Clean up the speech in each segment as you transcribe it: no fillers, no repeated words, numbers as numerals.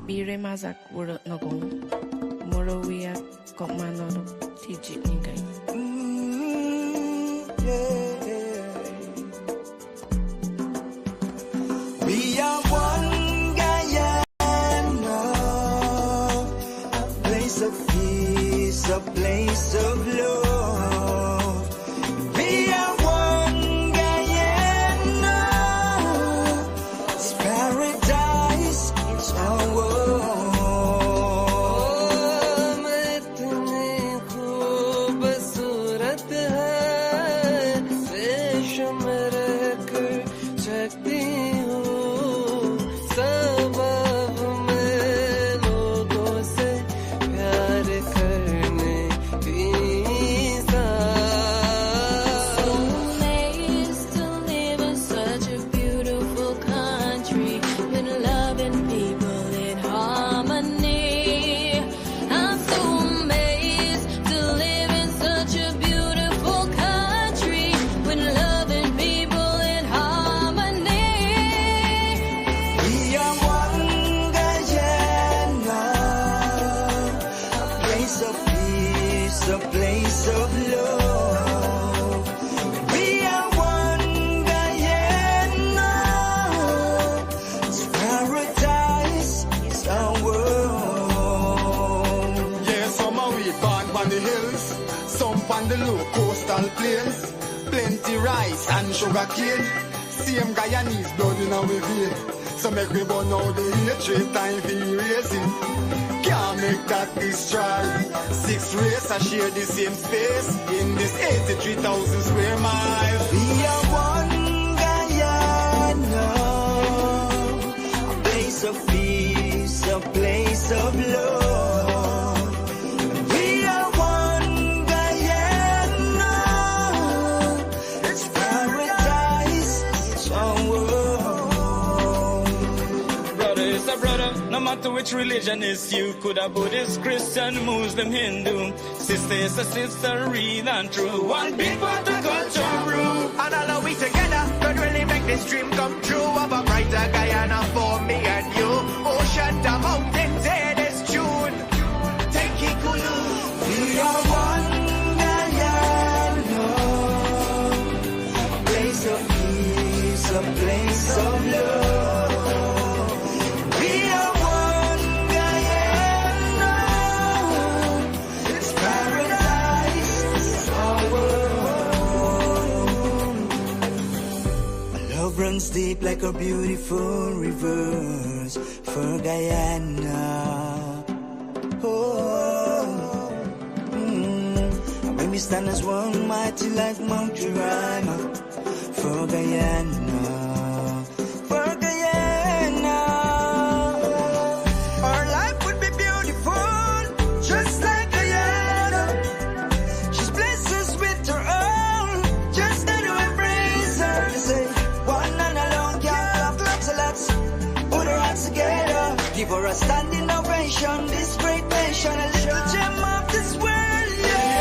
bire mazak wuro nogong moro wia kok manoro tiji ningai. We are one Guyana, a place of peace, a place of love. We are one Guyana, it's paradise, it's our world. A place of love. We are one Guyana, it's paradise, it's our world. Yeah, some are we born on the hills, some on the low coastal plains. Plenty rice and sugar cane. Same Guyanese blood in our vein. So make we burn out the hatred, time for erasing. Can't make that destroy. 6 races are share the same space in this 83,000 square miles. We are one Guyana, a place of peace, a place of love. We are one Guyana, it's paradise, it's our world. Brother is a brother, no matter which religion is you. Could a Buddhist, Christian, Muslim, Hindu. Sister is a sister, real and true. One big part of culture brew. And all of we together could really make this dream come true. Of a brighter Guyana for me and you. Ocean to mountains, hear this tune. Take it cool. We are one Guyana, a place of peace, a place of love. We are one Guyana, it's paradise, it's our world. Our love runs deep like a beautiful rivers for Guyana. Oh, and when we stand as one, mighty like Mount Jerima for Guyana. For Guyana, our life would be beautiful, just like Guyana. She's blessed us with her own, just got to embrace her. They say, one and alone can't clap lots of lots. Put her hands together, give her a standing ovation. This great nation, a little gem of this world, yeah.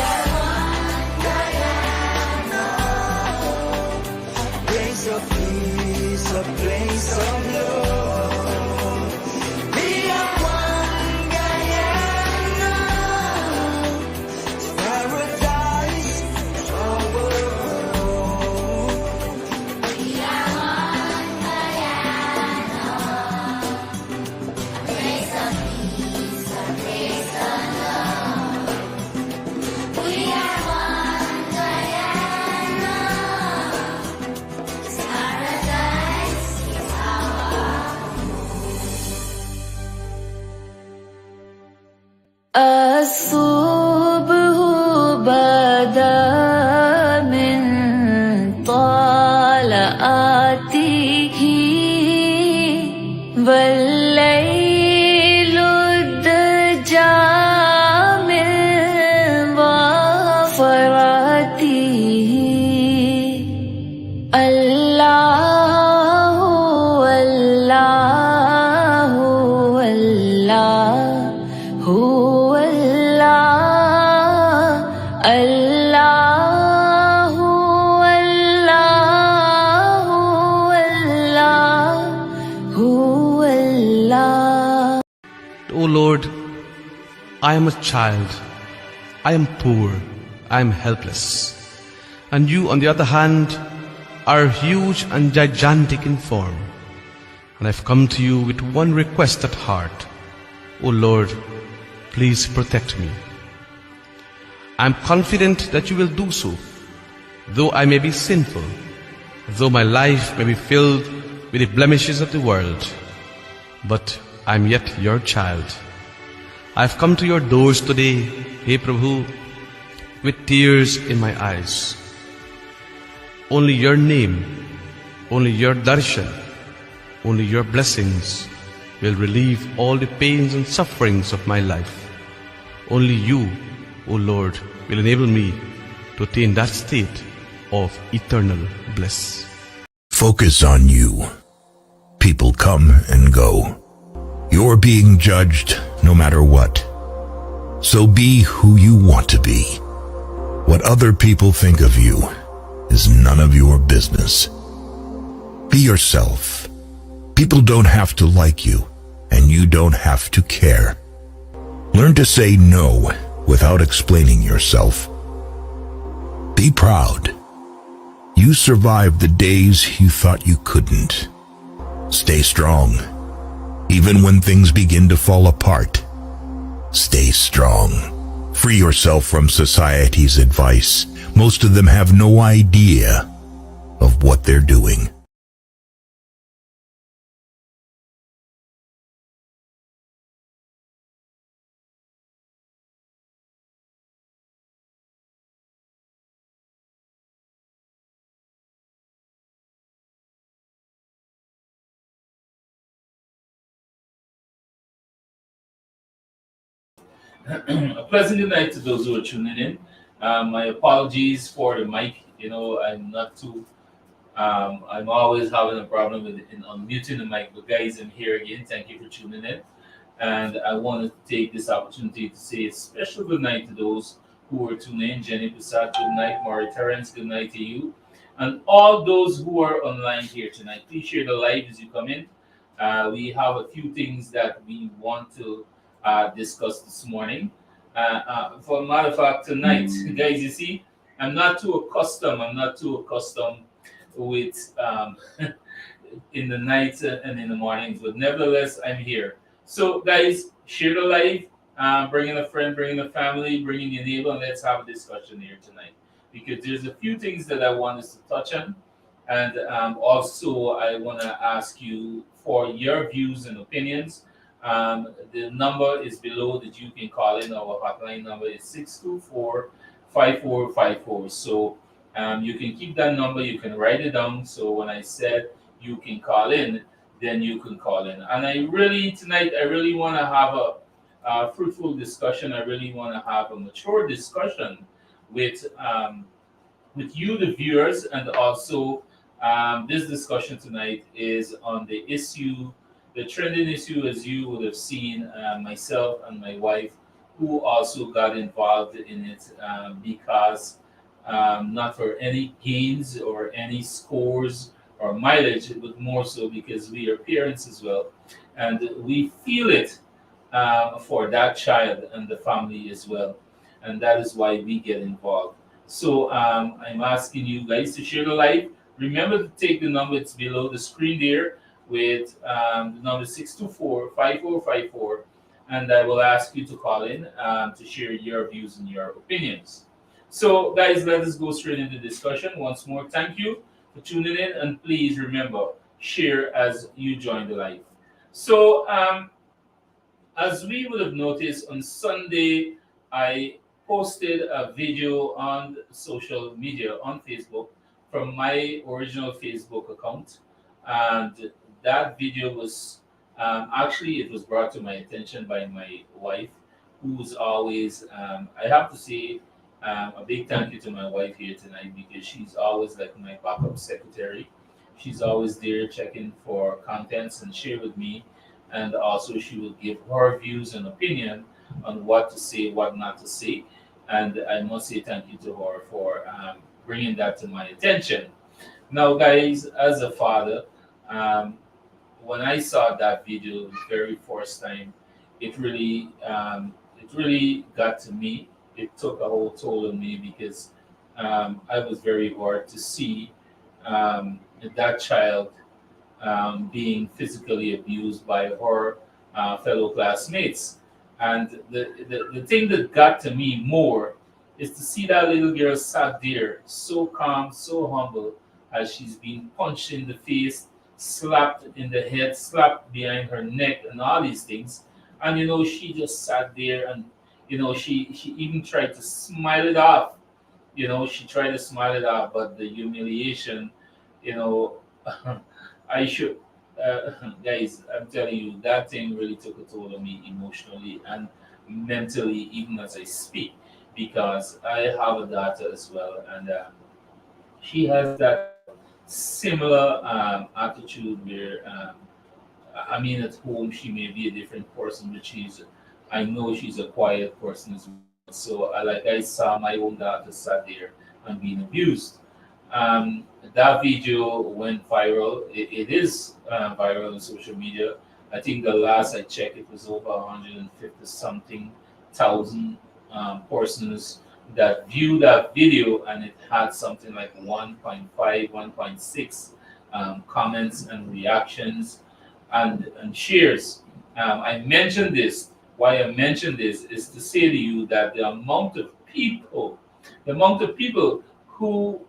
Place of peace, a place of love. We are one Guyana, it's paradise, it's our world. We are one Guyana, a place of peace, a place of love. We are one Guyana, it's paradise, it's our الصبح بدا من طلعته والليل الدجى من ظفرته الله والله والله هو الله الله والله والله هو الله I am a child. I am poor. I am helpless. And you, on the other hand, are huge and gigantic in form. And I've come to you with one request at heart. O Lord, please protect me. I'm confident that you will do so, though I may be sinful, though my life may be filled with the blemishes of the world. But I'm yet your child. I've come to your doors today, Hey Prabhu, with tears in my eyes. Only your name, only your darshan, only your blessings will relieve all the pains and sufferings of my life. Only you, O Lord, will enable me to attain that state of eternal bliss. Focus on you. People come and go. You're being judged no matter what. So be who you want to be. What other people think of you is none of your business. Be yourself. People don't have to like you, and you don't have to care. Learn to say no without explaining yourself. Be proud. You survived the days you thought you couldn't. Stay strong. Even when things begin to fall apart, stay strong. Free yourself from society's advice. Most of them have no idea of what they're doing. A pleasant good night to those who are tuning in. My apologies for the mic. I'm not too. I'm always having a problem with unmuting the mic. But guys, I'm here again. Thank you for tuning in. And I want to take this opportunity to say a special good night to those who are tuning in. Jenny Prasad, good night. Maury Terrence, good night to you. And all those who are online here tonight, please share the live as you come in. We have a few things that we want to discussed this morning. For a matter of fact, tonight, guys, you see, I'm not too accustomed with in the night and in the mornings, but nevertheless, I'm here. So, guys, share the live, bring in a friend, bring in a family, bring in your neighbor, and let's have a discussion here tonight. Because there's a few things that I want us to touch on. And also, I want to ask you for your views and opinions. The number is below that you can call in. Our hotline number is 624-5454. So you can keep that number, you can write it down. So when I said you can call in, then you can call in. And tonight, I really want to have a fruitful discussion. I really want to have a mature discussion with you, the viewers, and also this discussion tonight is on the issue. The trending issue, as you would have seen, myself and my wife, who also got involved in it because not for any gains or any scores or mileage, but more so because we are parents as well. And we feel it for that child and the family as well. And that is why we get involved. So I'm asking you guys to share the live. Remember to take the number, it's below the screen there, with the number 624-5454, and I will ask you to call in to share your views and your opinions. So, guys, let us go straight into discussion. Once more, thank you for tuning in, and please remember, share as you join the live. So, as we would have noticed on Sunday, I posted a video on social media on Facebook from my original Facebook account, and that video was it was brought to my attention by my wife, who's always I have to say a big thank you to my wife here tonight, because she's always like my backup secretary. She's always there checking for contents and share with me, and also she will give her views and opinion on what to say, what not to say. And I must say thank you to her for bringing that to my attention. Now, guys, as a father, when I saw that video the very first time, it it really got to me. It took a whole toll on me because I was very hard to see that child being physically abused by her fellow classmates. And the thing that got to me more is to see that little girl sat there so calm, so humble, as she's being punched in the face, slapped in the head, slapped behind her neck, and all these things. And she just sat there, and she even tried to smile it off. She tried to smile it off, but the humiliation, you know, I should, guys, I'm telling you, that thing really took a toll on me emotionally and mentally, even as I speak, because I have a daughter as well, and she has that similar attitude where, I mean, at home she may be a different person, but I know she's a quiet person as well. So, like I saw my own daughter sat there and being abused. That video went viral. It is viral on social media. I think the last I checked, it was over 150 something thousand persons that viewed that video, and it had something like 1.5, 1.6 comments and reactions and shares. I mentioned this. Why I mentioned this is to say to you that the amount of people who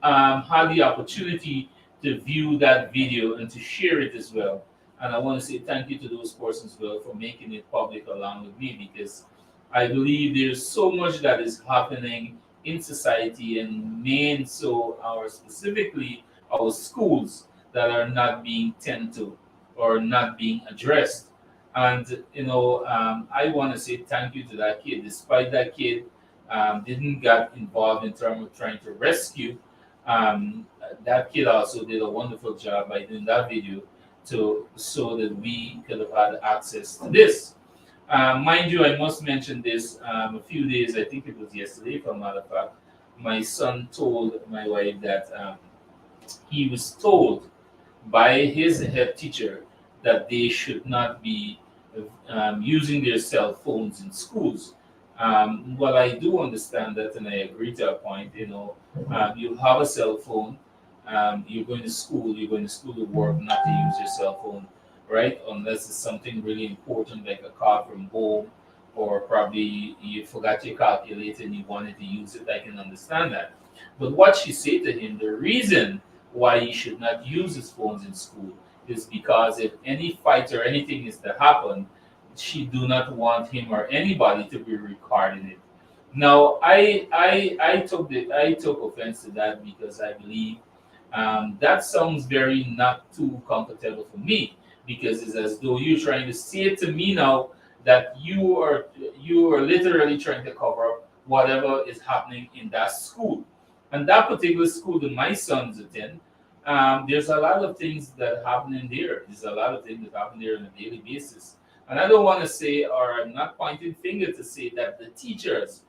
had the opportunity to view that video and to share it as well. And I want to say thank you to those persons as well for making it public along with me, because I believe there's so much that is happening in society and main so our specifically our schools that are not being tended to or not being addressed. And I want to say thank you to that kid, despite that kid didn't get involved in terms of trying to rescue. That kid also did a wonderful job by doing that video to so that we could have had access to this. Mind you, I must mention this. A few days, I think it was yesterday, for a matter of fact, my son told my wife that he was told by his head teacher that they should not be using their cell phones in schools. Well, I do understand that, and I agree to a point. You have a cell phone. You're going to school. You're going to school to work, not to use your cell phone, right? Unless it's something really important like a call from home, or probably you forgot your calculator and you wanted to use it. I can understand that. But what she said to him, the reason why he should not use his phones in school is because if any fight or anything is to happen, she do not want him or anybody to be recording it. Now, I took offense to that because I believe that sounds very not too comfortable for me, because it's as though you're trying to say to me now that you are literally trying to cover up whatever is happening in that school. And that particular school that my sons attend, there's a lot of things that happen in there. There's a lot of things that happen there on a daily basis. And I don't want to say, or I'm not pointing finger to say that the teachers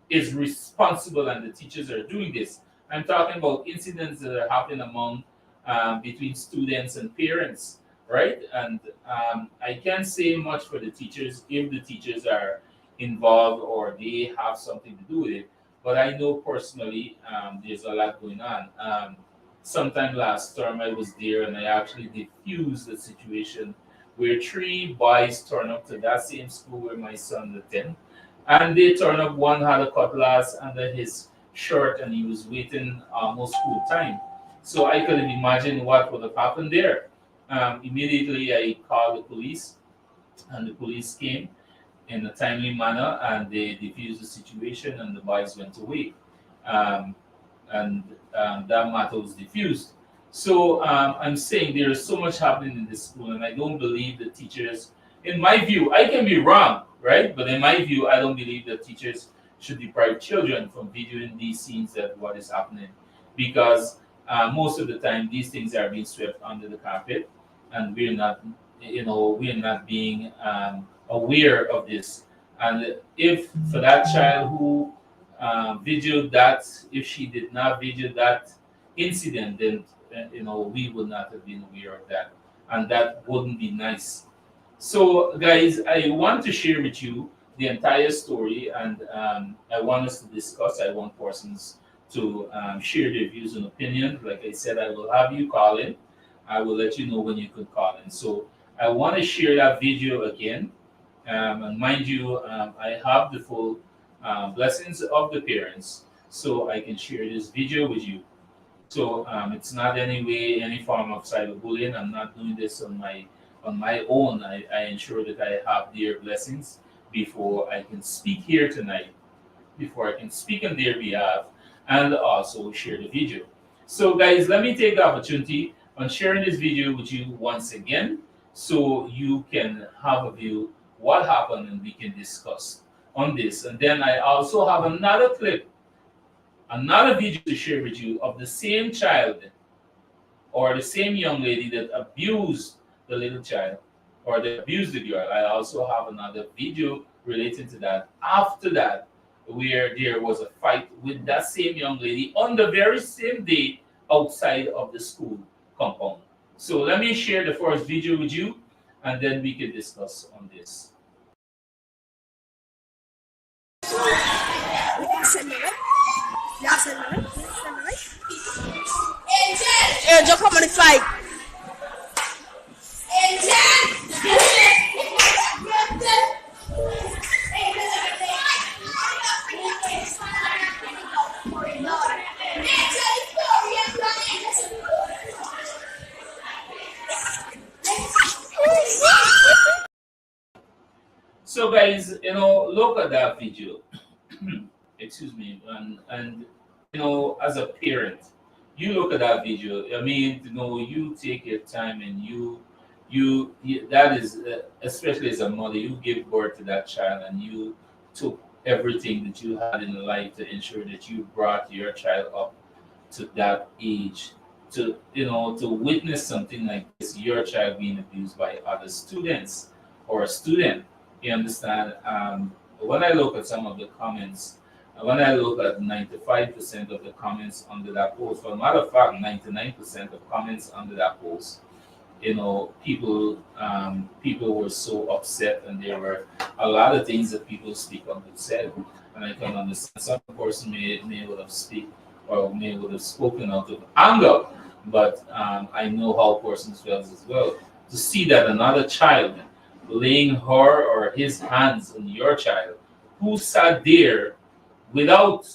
is responsible and the teachers are doing this. I'm talking about incidents that are happening among between students and parents, right? And I can't say much for the teachers if the teachers are involved or they have something to do with it. But I know personally there's a lot going on. Sometime last term I was there and I actually diffused the situation where three boys turned up to that same school where my son attended. And they turned up, one had a cutlass under his shirt and he was waiting almost full time. So I could have imagined what would have happened there. Immediately I called the police, and the police came in a timely manner and they diffused the situation and the boys went away. And that matter was diffused. So I'm saying there is so much happening in this school, and I don't believe the teachers, in my view, I can be wrong, right? But in my view, I don't believe that teachers should deprive children from videoing these scenes that what is happening, because most of the time these things are being swept under the carpet, and we're not being aware of this. And if for that child who videoed that, if she did not video that incident, then we would not have been aware of that, and that wouldn't be nice. So, guys, I want to share with you the entire story, and I want us to discuss. I want persons to share their views and opinions. Like I said, I will have you call in. I will let you know when you could call in. So, I want to share that video again. And mind you, I have the full blessings of the parents, so I can share this video with you. So it's not any way, any form of cyberbullying. I'm not doing this on my own. I ensure that I have their blessings before I can speak here tonight, before I can speak on their behalf, and also share the video. So guys, let me take the opportunity on sharing this video with you once again, so you can have a view what happened and we can discuss on this. And then I also have another clip, another video to share with you of the same child or the same young lady that abused the little child or that abused the girl. I also have another video related to that. After that, where there was a fight with that same young lady on the very same day outside of the school compound. So let me share the first video with you, and then we can discuss on this. Angel, come on the fight. So guys, look at that video. Excuse me, and as a parent, you look at that video. I mean, you take your time and that is especially as a mother, you give birth to that child and you took everything that you had in life to ensure that you brought your child up to that age to witness something like this, your child being abused by other students or a student. You understand? When I look at some of the comments, when I look at 95% of the comments under that post, for a matter of fact, 99% of comments under that post, people were so upset, and there were a lot of things that people speak on that said, and I can understand some person may would have spoken out of anger, but I know how persons feels as well. To see that another child laying her or his hands on your child who sat there without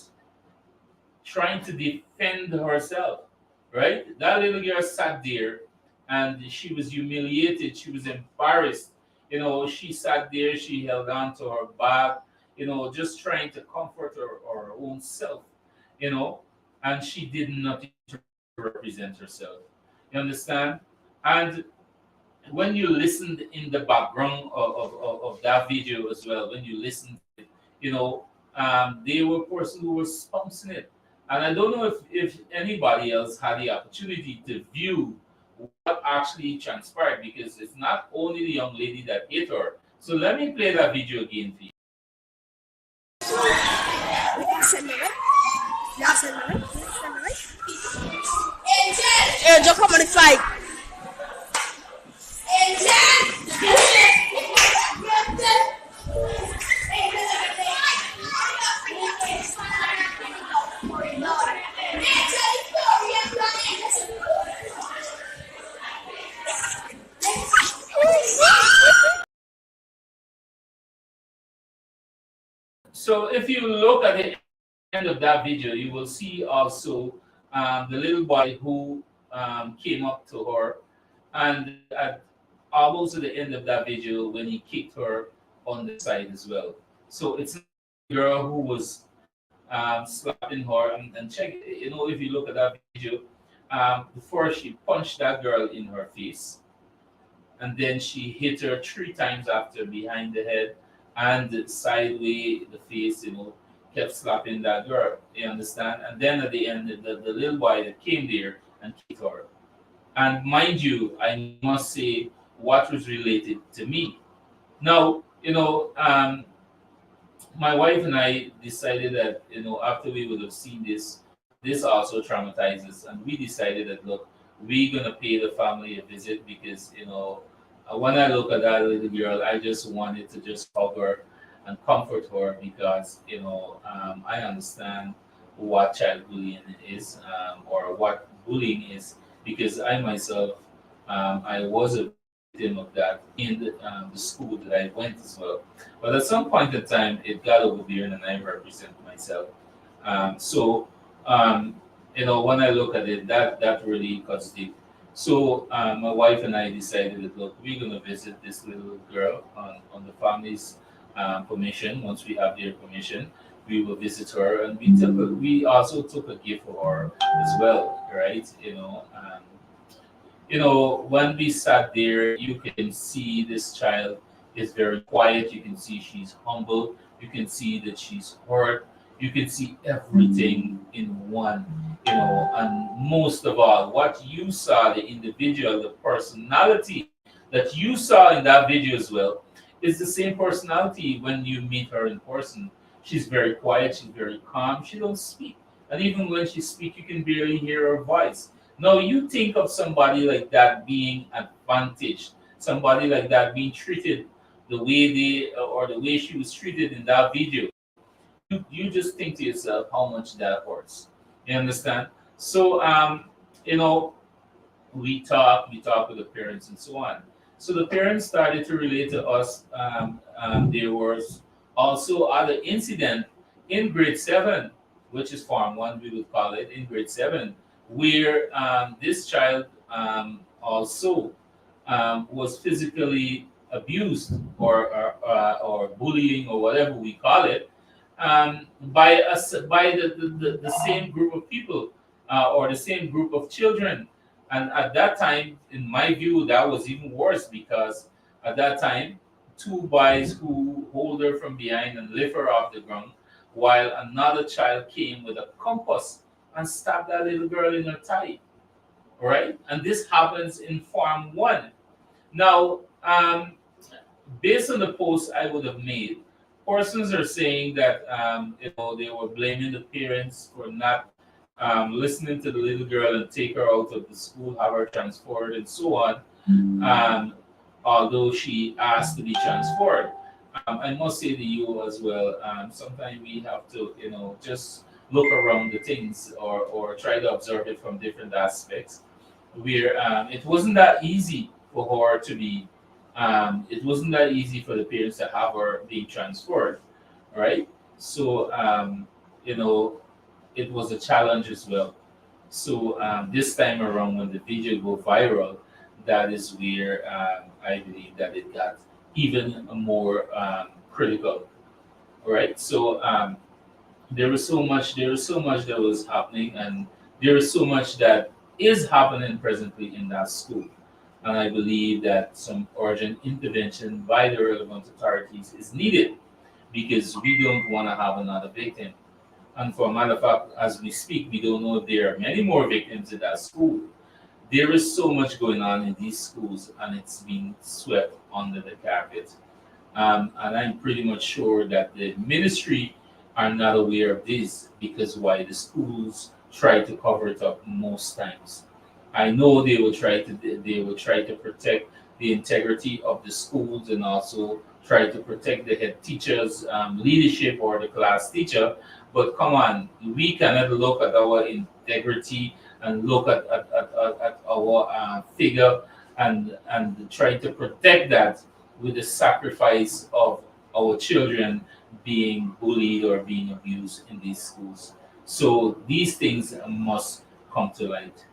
trying to defend herself, right? That little girl sat there and she was humiliated. She was embarrassed. She sat there, she held on to her back, just trying to comfort her own self, and she did nothing to represent herself. You understand? And when you listened in the background of that video as well, when you listened, they were person who was sponsoring it. And I don't know if anybody else had the opportunity to view what actually transpired, because it's not only the young lady that hit her. So let me play that video again for you. Angel, come on the fight. So if you look at the end of that video, you will see also the little boy who came up to her, and at almost at the end of that video when he kicked her on the side as well. So it's not the girl who was slapping her, and check, if you look at that video, before she punched that girl in her face, and then she hit her 3 times after behind the head and sideways the face, kept slapping that girl. You understand? And then at the end, the little boy that came there and kicked her. And mind you, I must say what was related to me. Now, my wife and I decided that, after we would have seen this also traumatizes, and we decided that, look, we're gonna pay the family a visit because When I look at that little girl, I just wanted to just hug her and comfort her because I understand what child bullying is, or what bullying is, because I myself, I was a victim of that in the school that I went as well. But at some point in time, it got over there, and I represent myself. So, when I look at it, that really cuts deep. So my wife and I decided that, look, we're gonna visit this little girl on the family's permission. Once we have their permission, we will visit her, and we also took a gift for her as well, right? When we sat there, you can see this child is very quiet. You can see she's humble. You can see that she's hurt. You can see everything in one, and most of all, what you saw, the individual, the personality that you saw in that video as well, is the same personality when you meet her in person. She's very quiet. She's very calm. She don't speak. And even when she speaks, you can barely hear her voice. Now you think of somebody like that being advantaged, somebody like that being treated the way or the way she was treated in that video. You just think to yourself how much that hurts. You understand? So you know, we talk with the parents and so on. So the parents started to relate to us. There was also other incident in grade 7, which is Form 1, we would call it, in grade 7, where this child also was physically abused, or bullying, or whatever we call it, by the same group of people, or the same group of children. And at that time, in my view, that was even worse, because at that time, two boys who hold her from behind and lift her off the ground, while another child came with a compass and stabbed that little girl in her thigh. Right? And this happens in Form 1. Now, based on the post I would have made, persons are saying that they were blaming the parents for not listening to the little girl and take her out of the school, have her transferred, and so on. Although she asked to be transferred, I must say to you as well. Sometimes we have to, just look around the things, or try to observe it from different aspects. Where it wasn't that easy for her to be. It wasn't that easy for the parents to have her being transferred, right? So it was a challenge as well. So this time around, when the video go viral, that is where I believe that it got even more critical, right? So there was so much that was happening, and there is so much that is happening presently in that school. And I believe that some urgent intervention by the relevant authorities is needed, because we don't want to have another victim. And for a matter of fact, as we speak, we don't know if there are many more victims in that school. There is so much going on in these schools, and it's being swept under the carpet. And I'm pretty much sure that the ministry are not aware of this, because why the schools try to cover it up most times. I know they will try to protect the integrity of the schools, and also try to protect the head teacher's leadership, or the class teacher. But come on, we cannot look at our integrity and look at our figure, and try to protect that with the sacrifice of our children being bullied or being abused in these schools. So these things must come to light.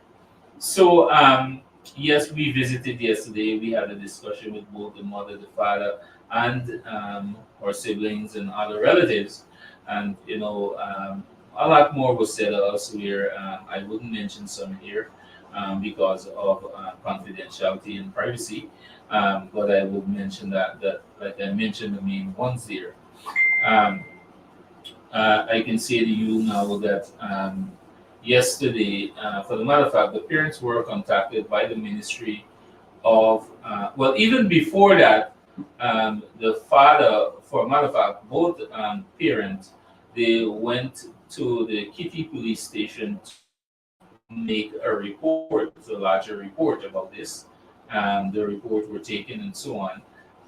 So yes, we visited yesterday. We had a discussion with both the mother, the father, and our siblings and other relatives. And a lot more was said to us, where I wouldn't mention some here, because of confidentiality and privacy. But I would mention that like I mentioned, the main ones there. Um, I can say to you now that yesterday, for the matter of fact, the parents were contacted by the Ministry of, well, even before that, the father, for a matter of fact, both parents, they went to the Kitty police station to make a report, a larger report about this. the report were taken and so on.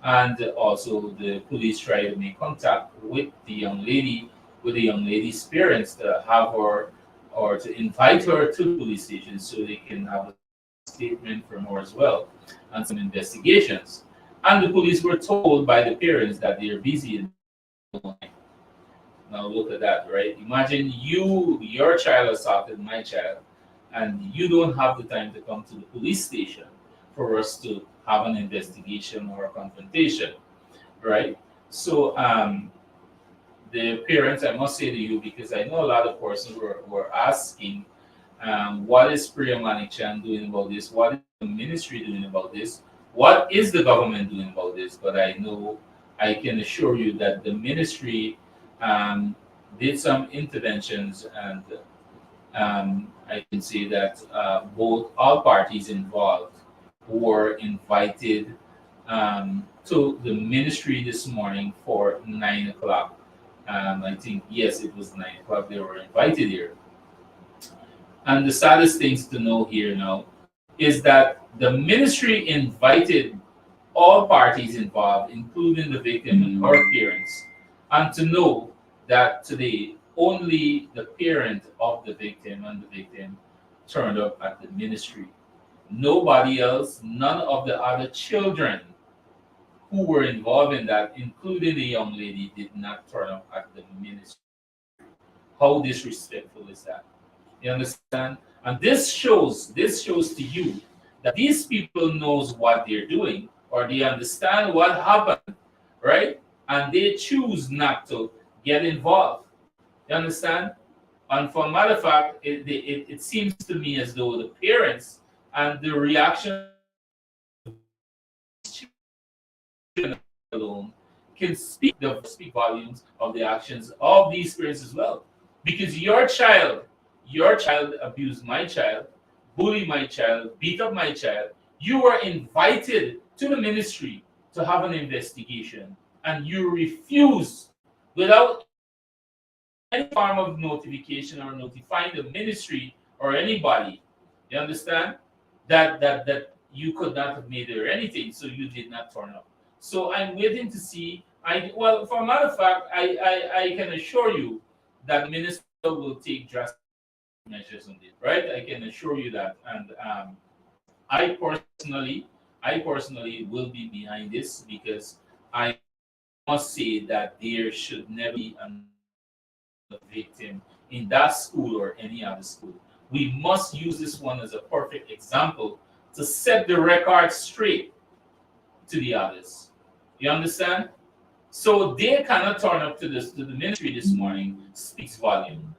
And also the police tried to make contact with the young lady, with the young lady's parents to have her or to invite her to the police station so they can have a statement from her as well and some investigations. And the police were told by the parents that they're busy. Now look at that, right? Imagine your child assaulted my child, and you don't have the time to come to the police station for us to have an investigation or a confrontation, right? So the parents, I must say to you, because I know a lot of persons were asking, what is Priya Manichan doing about this? What is the ministry doing about this? What is the government doing about this? But I know, I can assure you that the ministry um, did some interventions, and I can say that both all parties involved were invited to the ministry this morning for 9 o'clock. I think, yes, it was 9 o'clock. They were invited here. And the saddest things to know here now is that the ministry invited all parties involved, including the victim and her parents, and to know that today only the parent of the victim and the victim turned up at the ministry. Nobody else, none of the other children who were involved in that, including the young lady, did not turn up at the ministry. How disrespectful is that? You understand? And this shows to you that these people knows what they're doing, or they understand what happened, right? And they choose not to get involved. You understand? And for a matter of fact, it seems to me as though the parents and the reaction alone can speak volumes of the actions of these parents as well. Because your child abused my child, bullied my child, beat up my child. You were invited to the ministry to have an investigation, and you refuse without any form of notification or notifying the ministry or anybody. You understand that you could not have made there anything, so you did not turn up. So I'm waiting to see. For a matter of fact, I can assure you that the minister will take drastic measures on this, right? I can assure you that, and I personally, I personally will be behind this, because I must say that there should never be a victim in that school or any other school. We must use this one as a perfect example to set the record straight to the others. You understand? So they cannot turn up to the ministry this morning speaks volume.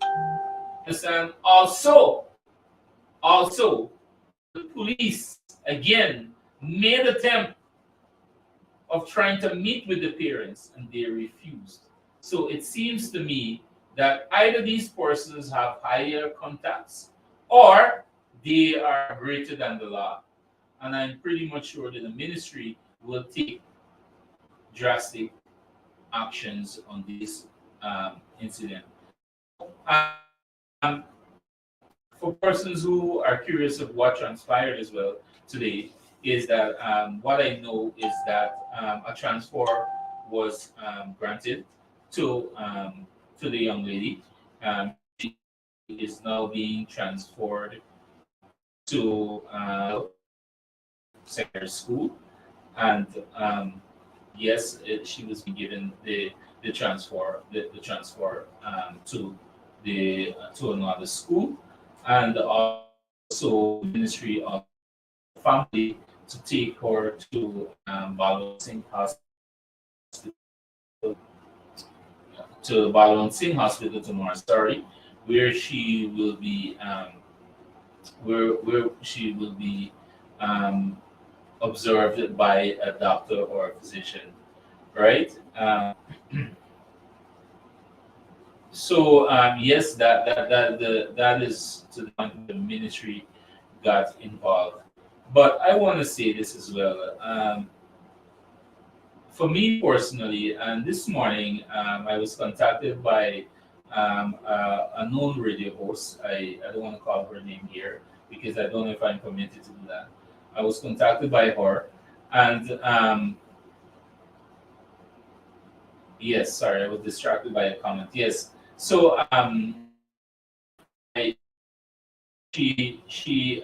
Understand? Also, the police again made attempt of trying to meet with the parents, and they refused. So it seems to me that either these persons have higher contacts, or they are greater than the law. And I'm pretty much sure that the ministry will take drastic actions on this incident. Um, for persons who are curious of what transpired as well today, is that what I know is that a transfer was granted to the young lady. She is now being transferred to secondary school, and yes, she was given the transfer to another school, and also Ministry of Family to take her to Balancing Hospital, tomorrow. Sorry, where she will be where she will be observed by a doctor or a physician, right? So yes, that is to the point the ministry got involved. But I want to say this as well. For me personally, and this morning I was contacted by a known radio host. I don't want to call her name here because I don't know if I'm permitted to do that. I was contacted by her, and yes, sorry, I was distracted by a comment. Yes, so I, she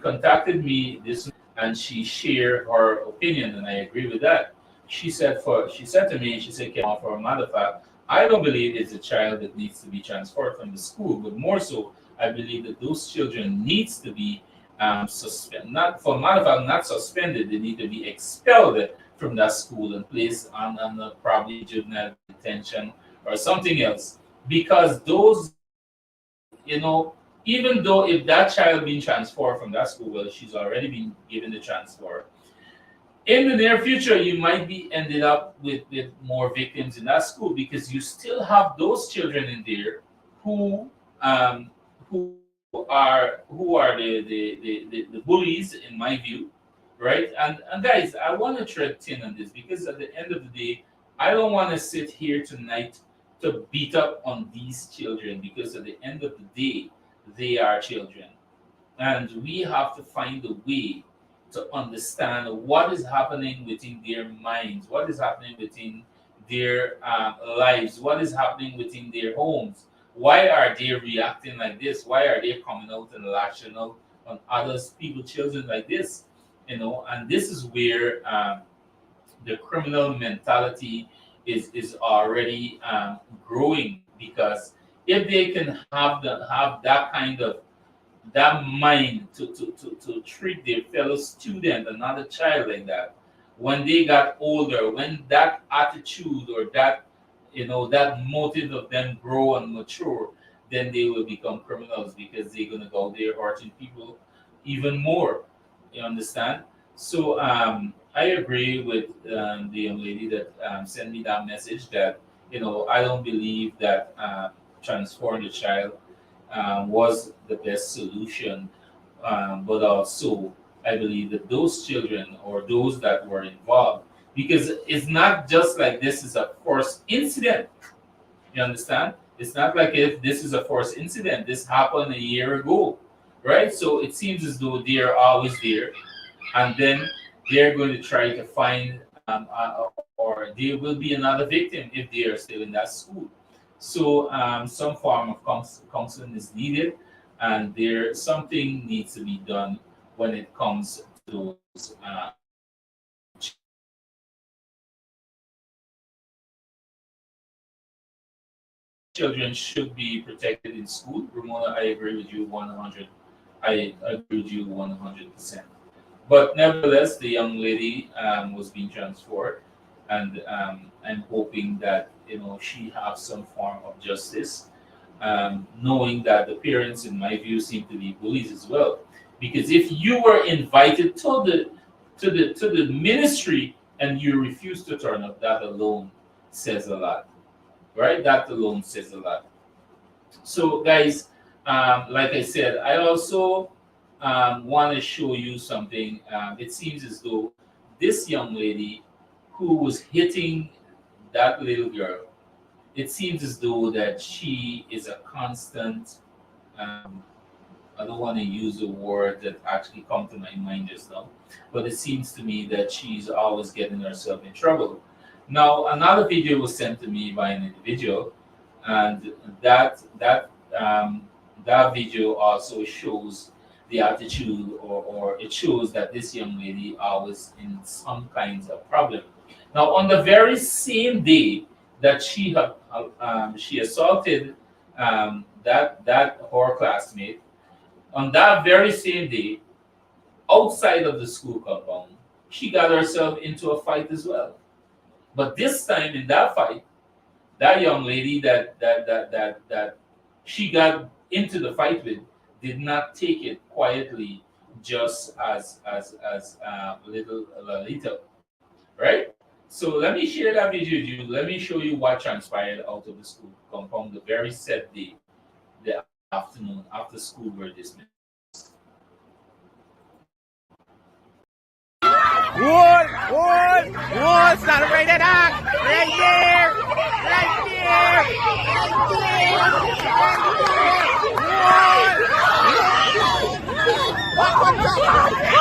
contacted me this, and she shared her opinion, and I agree with that. She said to me, she said, "Kemal, for a matter of fact, I don't believe it's a child that needs to be transferred from the school, but more so, I believe that those children needs to be suspended. Not for a matter of fact, not suspended. They need to be expelled from that school and placed on probably juvenile detention or something else, because those, you know, even though if that child being transferred from that school, well, she's already been given the transfer. In the near future, you might be ended up with more victims in that school, because you still have those children in there who um, who who are the bullies, in my view, right? And guys, I want to tread thin on this, because at the end of the day, I don't want to sit here tonight to beat up on these children, because at the end of the day, they are children, and we have to find a way to understand what is happening within their minds, what is happening within their lives, what is happening within their homes. Why are they reacting like this? Why are they coming out and lashing out on others, people, children like this? You know, and this is where the criminal mentality is already growing, because if they can have that kind of that mind to treat their fellow student, another child like that, when they got older, when that attitude or that, you know, that motive of them grow and mature, then they will become criminals, because they're gonna go there hurting people even more. You understand? So I agree with the young lady that sent me that message, that, you know, I don't believe that transferring the child was the best solution, but also I believe that those children or those that were involved, because it's not just like this is a first incident. You understand? It's not like if this is a first incident. This happened a year ago, right? So it seems as though they are always there, and then they're going to try to find, or there will be another victim if they are still in that school. So some form of counseling is needed, and there something needs to be done when it comes to those children should be protected in school. Ramona, I agree with you 100. I agree with you 100%. But nevertheless, the young lady was being transferred, and I'm hoping that, you know, she has some form of justice, knowing that the parents, in my view, seem to be bullies as well. Because if you were invited to the ministry and you refuse to turn up, that alone says a lot, right? That alone says a lot. So, guys, like I said, I also want to show you something. It seems as though this young lady who was hitting that little girl, it seems as though that she is a constant. I don't want to use a word that actually come to my mind just now, but it seems to me that she's always getting herself in trouble. Now, another video was sent to me by an individual, and that video also shows the attitude, or it shows that this young lady always in some kinds of problem. Now, on the very same day that she assaulted that her classmate, on that very same day, outside of the school compound, she got herself into a fight as well. But this time in that fight, that young lady that she got into the fight with did not take it quietly, just as little Lalita, right? So let me share that video with you. Let me show you what transpired out of the school compound the very set day, the afternoon after school were dismissed. Wood, celebrate it out! Right there! Right there! Right there! Wood!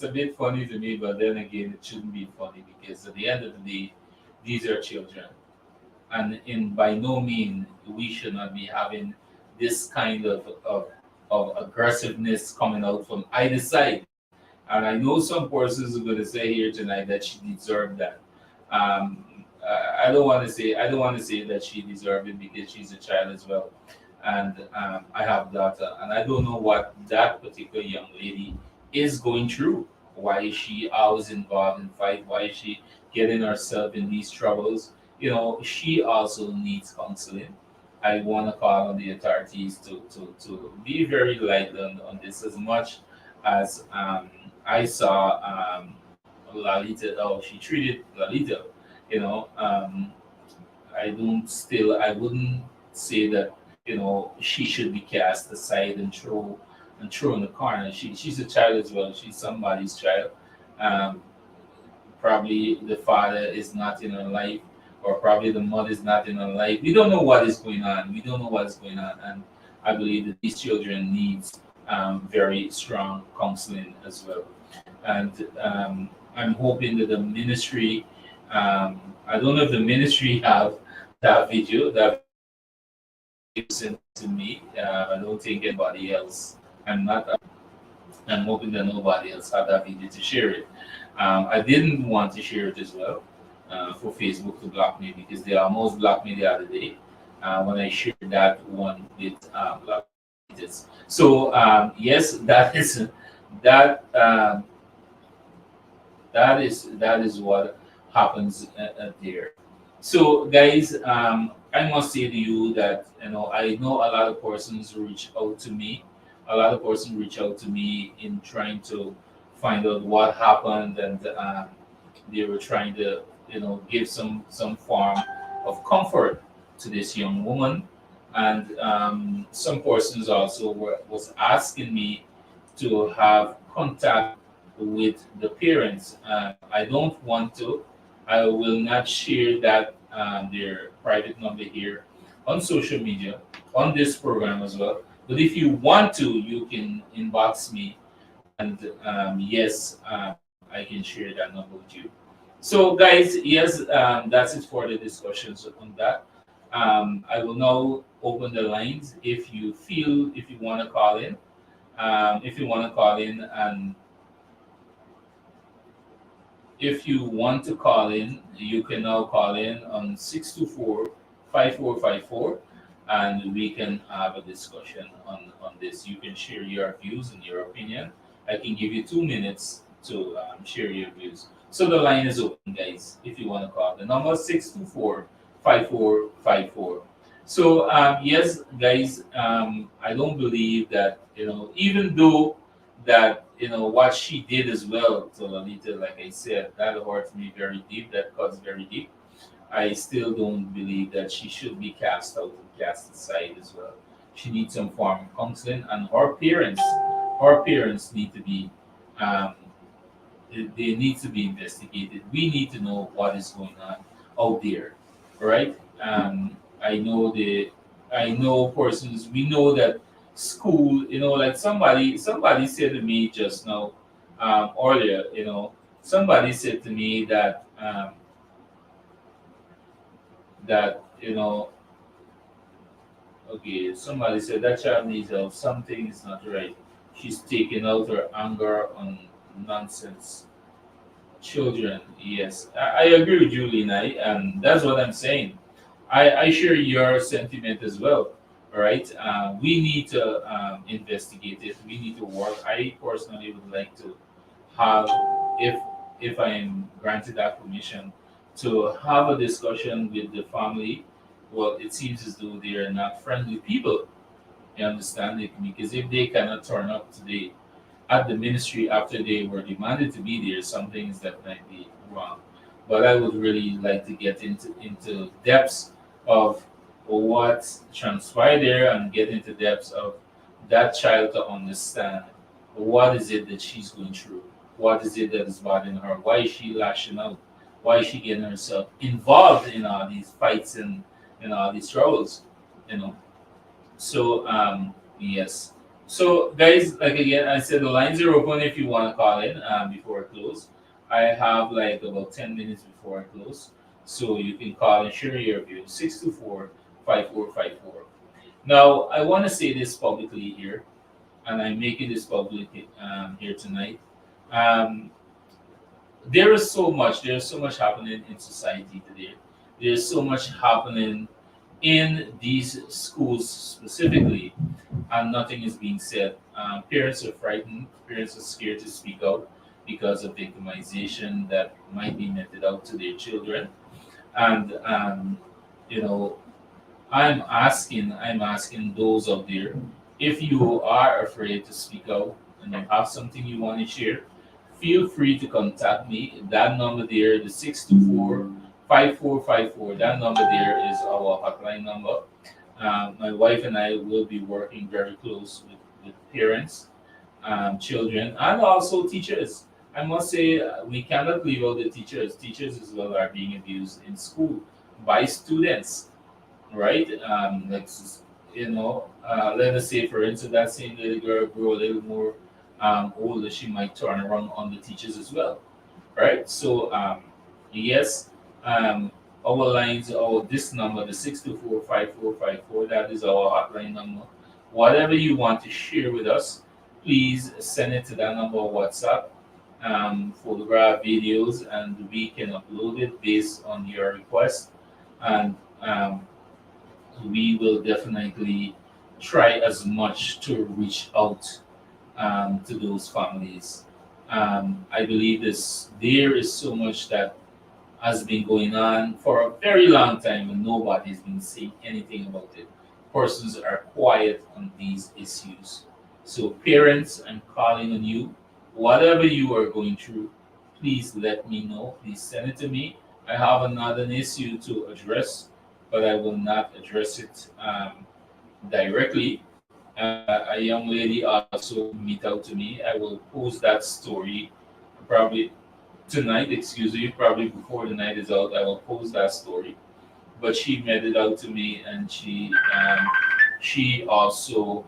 a bit funny to me, but then again, it shouldn't be funny because at the end of the day, these are children, and in by no means we should not be having this kind of aggressiveness coming out from either side. And I know some persons are going to say here tonight that she deserved that. I don't want to say that she deserved it because she's a child as well, and I have daughter, and I don't know what that particular young lady is going through. Why is she always involved in fight? Why is she getting herself in these troubles? She also needs counseling. I want to call on the authorities to be very light on this as much as I saw Lalita, how she treated Lalita. You know, um, I wouldn't say that, she should be cast aside and throw in the corner. She's a child as well. She's somebody's child. Um, Probably the father is not in her life, or probably the mother is not in her life. We don't know what is going on. We don't know what is going on, and I believe that these children needs very strong counseling as well. And I'm hoping that the ministry, I don't know if the ministry have that video that you sent to me. I don't think anybody else. I'm not. I'm hoping that nobody else had that video to share it. I didn't want to share it as well for Facebook to block me because they almost blocked me the other day when I shared that one with block it. So yes, that that is what happens there. So guys, I must say to you that I know a lot of persons reach out to me. A lot of persons reach out to me in trying to find out what happened, and they were trying to give some form of comfort to this young woman. And some persons also was asking me to have contact with the parents. I don't want to. I will not share that their private number here on social media, on this program as well. But if you want to, you can inbox me, and yes, I can share that number with you. So, guys, yes, that's it for the discussions on that. I will now open the lines. If you want to call in, and if you want to call in, you can now call in on 624-5454, and we can have a discussion on this. You can share your views and your opinion. I can give you 2 minutes to share your views. So the line is open, guys, if you want to call. The number is 624-5454. So, yes, guys, I don't believe that, even though that what she did as well to Lolita, like I said, that hurts me very deep, that cuts very deep. I still don't believe that she should be cast out and cast aside as well. She needs some form of counseling, and her parents need to be um, they need to be investigated. We need to know what is going on out there, right? I know persons. We know that school. Like somebody said to me just now, earlier. Somebody said to me that that okay. Somebody said that child needs help. Something is not right. She's taking out her anger on nonsense children. Yes, I agree with you, Lina, and that's what I'm saying. I share your sentiment as well. All right, we need to investigate it. We need to work. I personally would like to have, if I am granted that permission, to have a discussion with the family. Well, it seems as though they are not friendly people. You understand it? Because if they cannot turn up today at the ministry after they were demanded to be there, some things that might be wrong. But I would really like to get into depths of what transpired there, and get into depths of that child to understand what is it that she's going through, what is it that is bothering her, why is she lashing out, why is she getting herself involved in all these fights and all these troubles, you know. So yes. So, guys, like again, I said the lines are open if you want to call in before I close. I have like about 10 minutes before I close. So, you can call and share your view 624-5454. Now, I want to say this publicly here, and I'm making this public here tonight. Um, there's so much happening in society today. There's so much happening in these schools specifically, and nothing is being said. Parents are frightened. Parents are scared to speak out because of victimization that might be meted out to their children. And you know, I'm asking those out there, if you are afraid to speak out and you have something you want to share, feel free to contact me. That number there, the 624-5454. That number there is our hotline number. My wife and I will be working very close with parents, children, and also teachers. I must say, we cannot leave out the teachers. Teachers as well are being abused in school by students, right? Let us say, for instance, that same little girl grow a little more older, she might turn around on the teachers as well, right? So, yes, our lines, this number, the 624-5454, that is our hotline number. Whatever you want to share with us, please send it to that number on WhatsApp, photograph videos, and we can upload it based on your request. And we will definitely try as much to reach out to those families. I believe there is so much that has been going on for a very long time and nobody's been saying anything about it. Persons are quiet on these issues. So, parents, I'm calling on you. Whatever you are going through, please let me know. Please send it to me. I have another issue to address, but I will not address it directly. A young lady also meet out to me. I will post that story probably tonight. Excuse me, probably before the night is out. I will post that story. But she made it out to me, and she also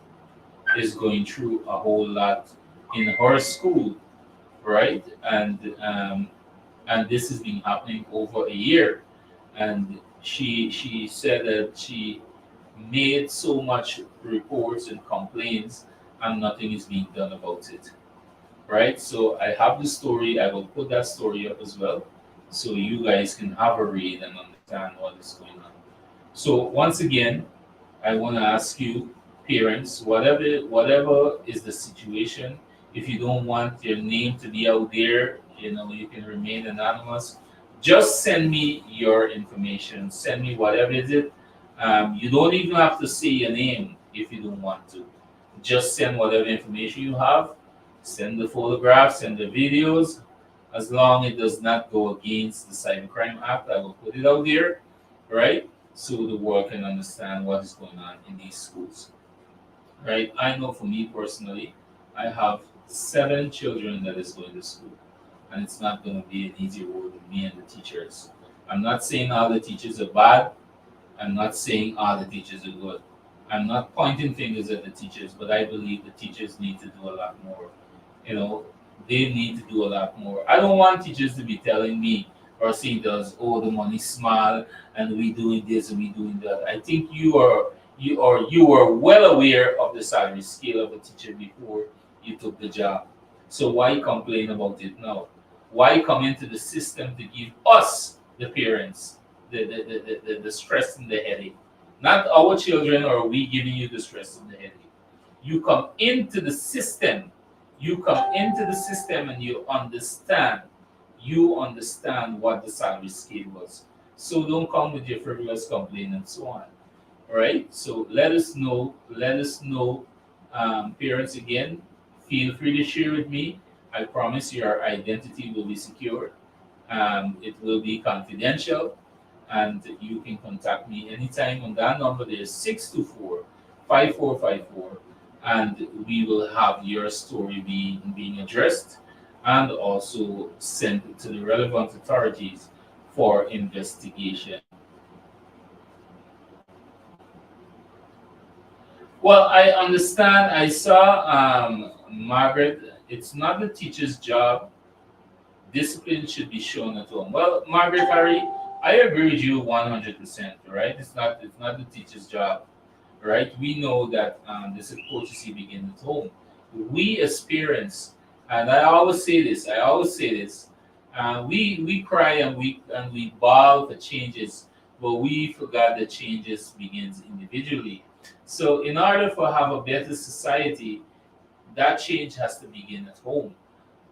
is going through a whole lot in her school, right? And this has been happening over a year. And she said that she made so much reports and complaints, and nothing is being done about it, right? So I have the story. I will put that story up as well, so you guys can have a read and understand what is going on. So once again, I want to ask you, parents, whatever is the situation, if you don't want your name to be out there, you can remain anonymous. Just send me your information. Send me whatever it is. You don't even have to say your name if you don't want to. Just send whatever information you have. Send the photographs, send the videos. As long as it does not go against the Cybercrime Act, I will put it out there, right? So the world can understand what is going on in these schools, right? I know for me personally, I have 7 children that is going to school, and it's not going to be an easy road with me and the teachers. I'm not saying all the teachers are bad. I'm not saying all the teachers are good. I'm not pointing fingers at the teachers, but I believe the teachers need to do a lot more. You know, they need to do a lot more. I don't want teachers to be telling me or saying to us, "Oh, the money's small, and we doing this and we doing that." I think you are well aware of the salary scale of a teacher before you took the job. So why complain about it now? Why come into the system to give us, the parents, the stress and the headache? Not our children, or we giving you the stress and the headache. You come into the system. You come into the system and you understand. You understand what the salary scale was. So don't come with your frivolous complaint and so on. All right. So let us know. Let us know, parents. Again, feel free to share with me. I promise your identity will be secure. It will be confidential, and you can contact me anytime on that number. There's 624-5454, and we will have your story being addressed and also sent to the relevant authorities for investigation. Well, I understand. I saw Margaret. It's not the teacher's job. Discipline should be shown at home. Well, Margaret Harry, I agree with you 100%. Right? It's not the teacher's job. Right? We know that this courtesy begins at home. We experience, and I always say this. I always say this. We cry and we bawl for changes, but we forgot that changes begins individually. So, in order for have a better society, that change has to begin at home,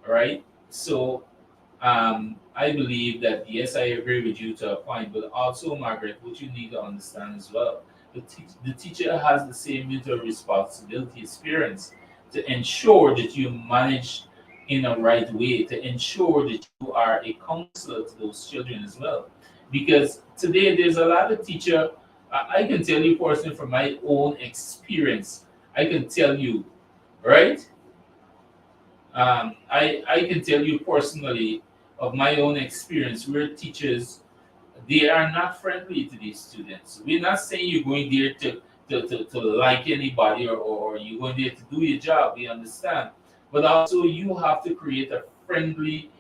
right? So, I believe that yes, I agree with you to a point, but also, Margaret, what you need to understand as well, the teacher has the same mutual responsibility experience to ensure that you manage in a right way, to ensure that you are a counselor to those children as well. Because today there's a lot of teacher, I can tell you personally from my own experience, I can tell you, right? I can tell you personally of my own experience where teachers, they are not friendly to these students. We're not saying you're going there to like anybody, or you're going there to do your job. We understand. But also, you have to create a friendly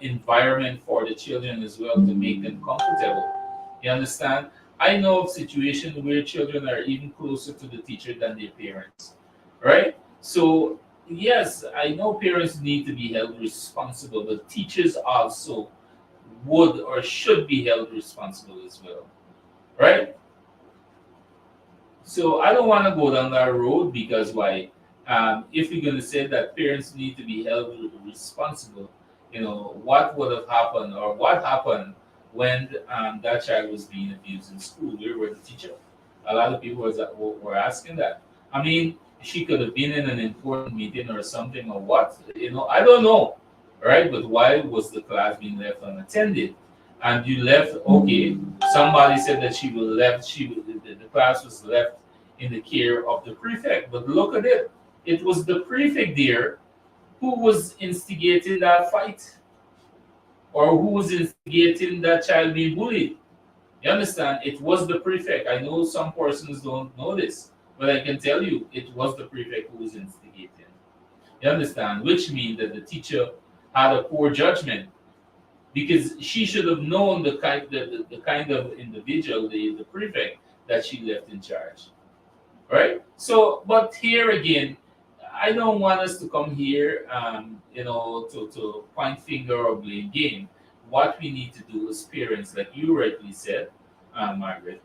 environment for the children as well to make them comfortable. You understand? I know of situations where children are even closer to the teacher than their parents, right? So, yes, I know parents need to be held responsible, but teachers also would or should be held responsible as well, right? So I don't want to go down that road because why? If we're going to say that parents need to be held responsible, what would have happened or what happened when that child was being abused in school? Where were the teacher? A lot of people were asking that. I mean, she could have been in an important meeting or something or what? I don't know, right? But why was the class being left unattended? And you left, okay, somebody said that she was left, the class was left in the care of the prefect. But look at it. It was the prefect there who was instigating that fight or who was instigating that child being bullied. You understand? It was the prefect. I know some persons don't know this, but I can tell you it was the prefect who was instigating. You understand? Which means that the teacher had a poor judgment because she should have known the kind of individual, the prefect, that she left in charge. Right? So, but here again, I don't want us to come here, to point finger or blame game. What we need to do as parents, like you rightly said, Margaret,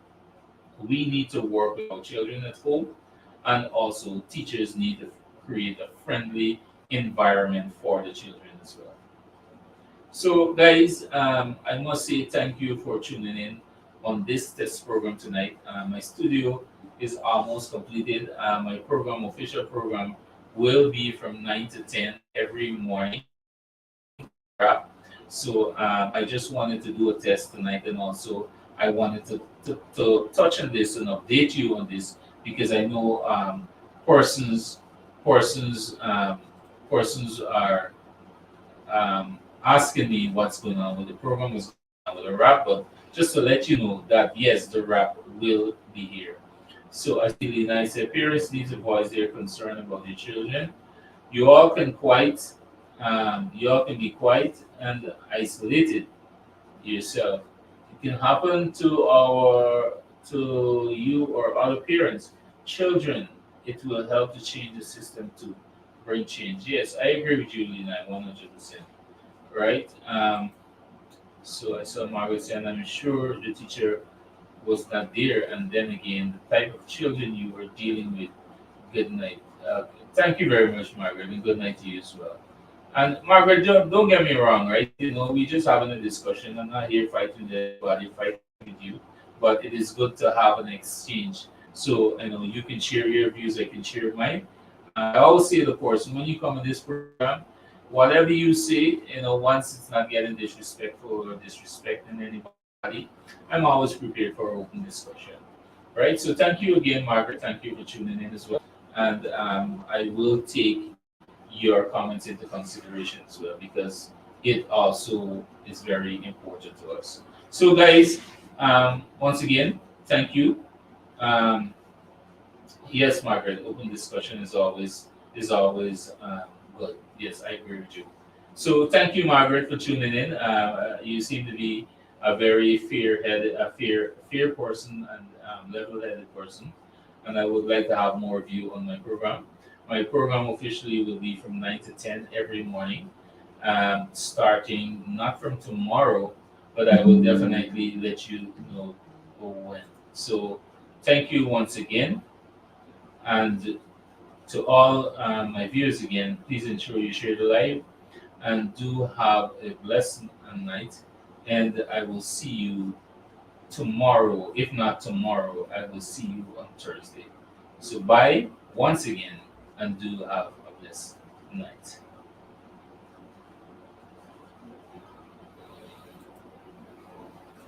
we need to work with our children at home, and also teachers need to create a friendly environment for the children as well. So, guys, I must say thank you for tuning in on this test program tonight. My studio is almost completed. My program, official program, will be from 9 to 10 every morning. So I just wanted to do a test tonight, and also I wanted to touch on this and update you on this because I know persons persons persons are asking me what's going on with the program, what's going on with the rap, but just to let you know that yes, the rap will be here. So as Lena said, parents need to voice their concern about their children. You all can be quiet and isolated yourself. It can happen to you or other parents, children. It will help to change the system to bring change. Yes, I agree with you, Lena, 100%. Right? So I saw Margaret saying, I'm sure the teacher was not there. And then again, the type of children you were dealing with. Good night. Thank you very much, Margaret, and good night to you as well. And Margaret, don't get me wrong, right? We just having a discussion. I'm not here fighting anybody, fighting with you, but it is good to have an exchange. So you can share your views, I can share mine. I always say the person when you come in this program, whatever you say, once it's not getting disrespectful or disrespecting anybody, I'm always prepared for open discussion. Right? So thank you again, Margaret. Thank you for tuning in as well. And I will take your comments into consideration as well because it also is very important to us. So, guys, once again, thank you. Um, Yes, Margaret. Open discussion is always good. Yes, I agree with you. So thank you, Margaret, for tuning in. You seem to be a very fear-headed, fear person, and level-headed person. And I would like to have more of you on my program. My program officially will be from 9 to 10 every morning, starting not from tomorrow, but I will definitely let you know when. So thank you once again. And to all my viewers again, please ensure you share the live and do have a blessed night. And I will see you tomorrow. If not tomorrow, I will see you on Thursday. So bye once again and do have a blessed night.